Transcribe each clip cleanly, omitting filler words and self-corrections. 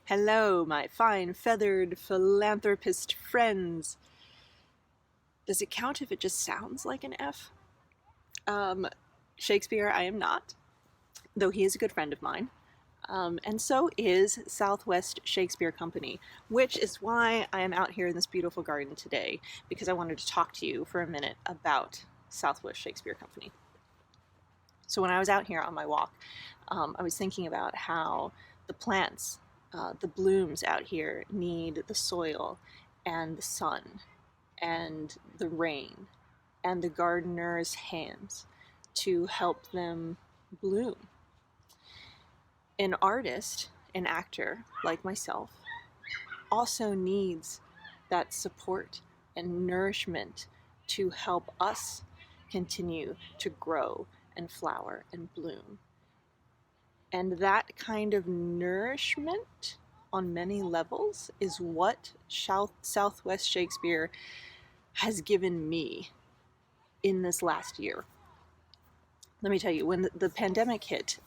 Hello, my fine feathered philanthropist friends. Does it count if it just sounds like an F? Shakespeare, I am not, though he is a good friend of mine. And so is Southwest Shakespeare Company, which is why I am out here in this beautiful garden today, because I wanted to talk to you for a minute about Southwest Shakespeare Company. So when I was out here on my walk, I was thinking about how the plants, the blooms out here need the soil and the sun and the rain and the gardener's hands to help them bloom. An artist, an actor like myself, also needs that support and nourishment to help us continue to grow and flower and bloom. And that kind of nourishment on many levels is what Southwest Shakespeare has given me in this last year. Let me tell you, when the pandemic hit,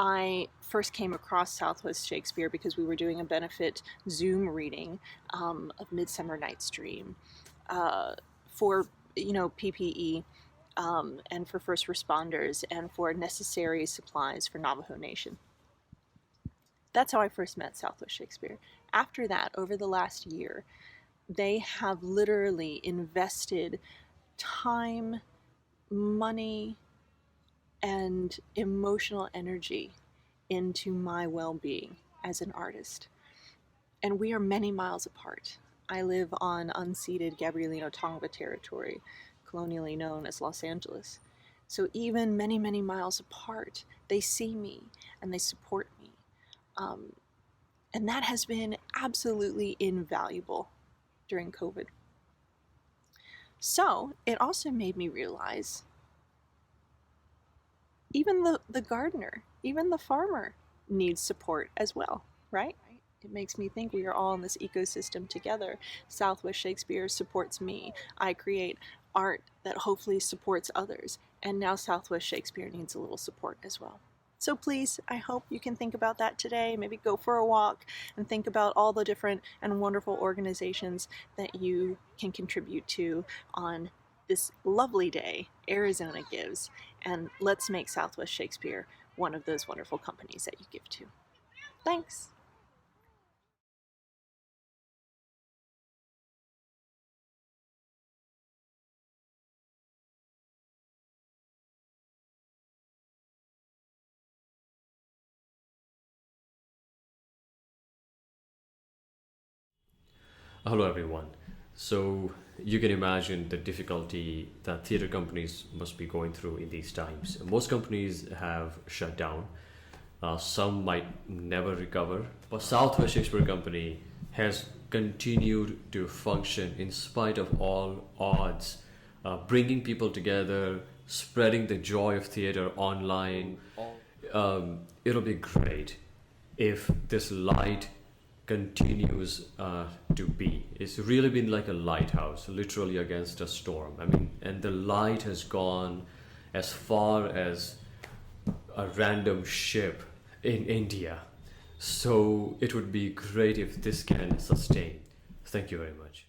I first came across Southwest Shakespeare because we were doing a benefit Zoom reading of Midsummer Night's Dream for PPE and for first responders and for necessary supplies for Navajo Nation. That's how I first met Southwest Shakespeare. After that, over the last year, they have literally invested time, money, and emotional energy into my well-being as an artist. And we are many miles apart. I live on unceded Gabrielino Tongva territory, colonially known as Los Angeles. So even many, many miles apart, they see me and they support me. And that has been absolutely invaluable during COVID. So it also made me realize even the gardener, even the farmer needs support as well, right? It makes me think we are all in this ecosystem together. Southwest Shakespeare supports me. I create art that hopefully supports others. And now Southwest Shakespeare needs a little support as well. So please, I hope you can think about that today. Maybe go for a walk and think about all the different and wonderful organizations that you can contribute to on this lovely day Arizona gives. And let's make Southwest Shakespeare one of those wonderful companies that you give to. Thanks. Hello, everyone. So, you can imagine the difficulty that theater companies must be going through in these times. Most companies have shut down. Some might never recover. But Southwest Shakespeare Company has continued to function in spite of all odds, bringing people together, spreading the joy of theater online. It'll be great if this light continues to be. It's really been like a lighthouse, literally against a storm. I mean, and the light has gone as far as a random ship in India. So it would be great if this can sustain. Thank you very much.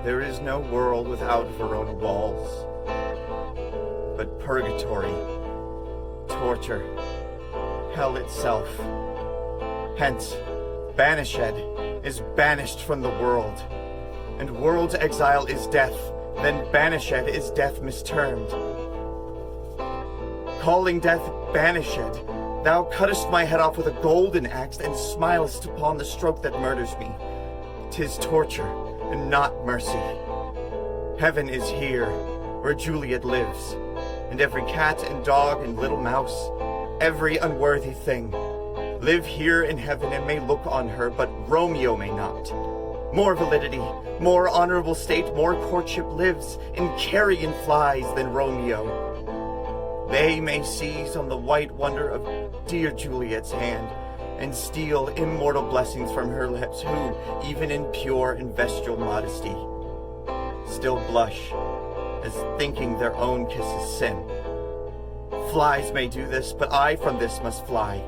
There is no world without Verona walls, but purgatory, torture, hell itself. Hence, banished is banished from the world, and world's exile is death, then banished is death mistermed. Calling death banished, thou cuttest my head off with a golden axe and smilest upon the stroke that murders me. 'Tis torture and not mercy. Heaven is here, where Juliet lives, and every cat and dog and little mouse, every unworthy thing, live here in heaven and may look on her, but Romeo may not. More validity, more honorable state, more courtship lives in carrion flies than Romeo. They may seize on the white wonder of dear Juliet's hand, and steal immortal blessings from her lips, who, even in pure and vestal modesty, still blush as thinking their own kiss is sin. Flies may do this, but I from this must fly.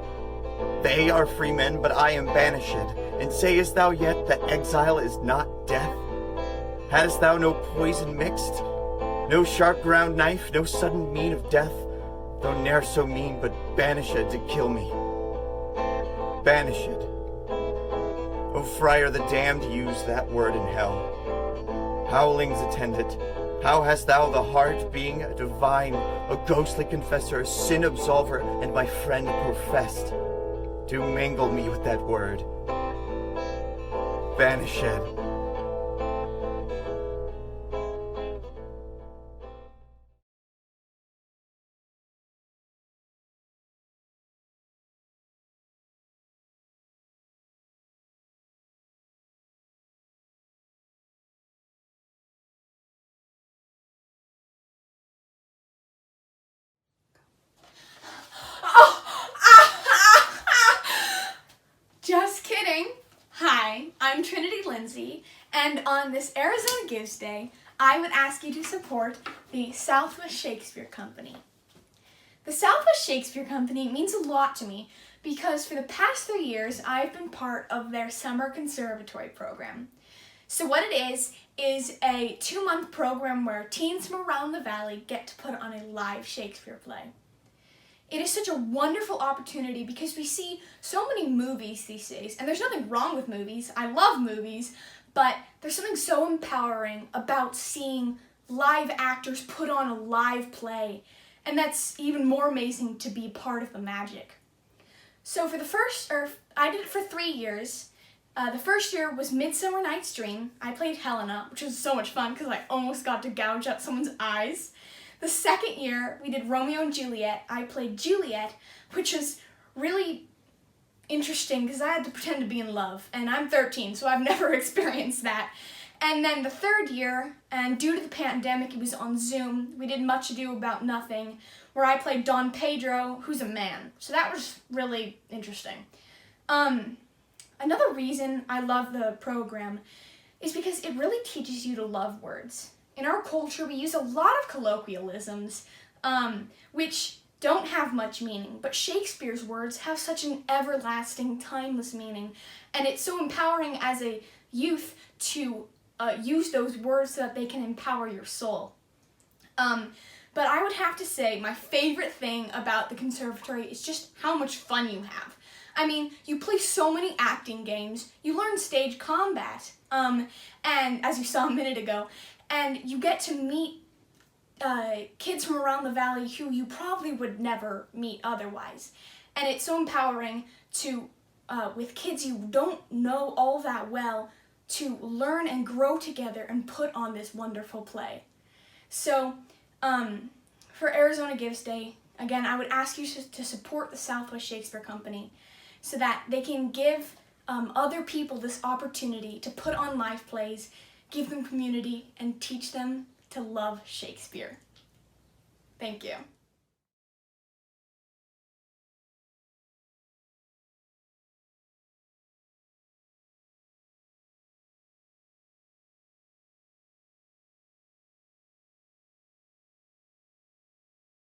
They are free men, but I am banished. And sayest thou yet that exile is not death? Hadst thou no poison mixed? No sharp ground knife, no sudden mean of death, though ne'er so mean, but banished to kill me. Banished. O friar, the damned use that word in hell. Howlings attend it. How hast thou the heart, being a divine, a ghostly confessor, a sin absolver, and my friend professed, to mingle me with that word? Banished. Just kidding. Hi, I'm Trinity Lindsay, and on this Arizona Gives Day, I would ask you to support the Southwest Shakespeare Company. The Southwest Shakespeare Company means a lot to me because for the past 3 years, I've been part of their summer conservatory program. So what it is a 2-month program where teens from around the valley get to put on a live Shakespeare play. It is such a wonderful opportunity because we see so many movies these days, and there's nothing wrong with movies. I love movies, but there's something so empowering about seeing live actors put on a live play, and that's even more amazing to be part of the magic. So I did it for 3 years. The first year was Midsummer Night's Dream. I played Helena, which was so much fun because I almost got to gouge out someone's eyes. The second year, we did Romeo and Juliet. I played Juliet, which was really interesting because I had to pretend to be in love, and I'm 13, so I've never experienced that. And then the third year, and due to the pandemic, it was on Zoom, we did Much Ado About Nothing, where I played Don Pedro, who's a man. So that was really interesting. Another reason I love the program is because it really teaches you to love words. In our culture, we use a lot of colloquialisms, which don't have much meaning, but Shakespeare's words have such an everlasting, timeless meaning, and it's so empowering as a youth to use those words so that they can empower your soul. But I would have to say my favorite thing about the conservatory is just how much fun you have. I mean, you play so many acting games, you learn stage combat, and as you saw a minute ago, and you get to meet kids from around the valley who you probably would never meet otherwise. And it's so empowering to, with kids you don't know all that well, to learn and grow together and put on this wonderful play. So, for Arizona Gives Day, again, I would ask you to support the Southwest Shakespeare Company so that they can give other people this opportunity to put on live plays, give them community, and teach them to love Shakespeare. Thank you.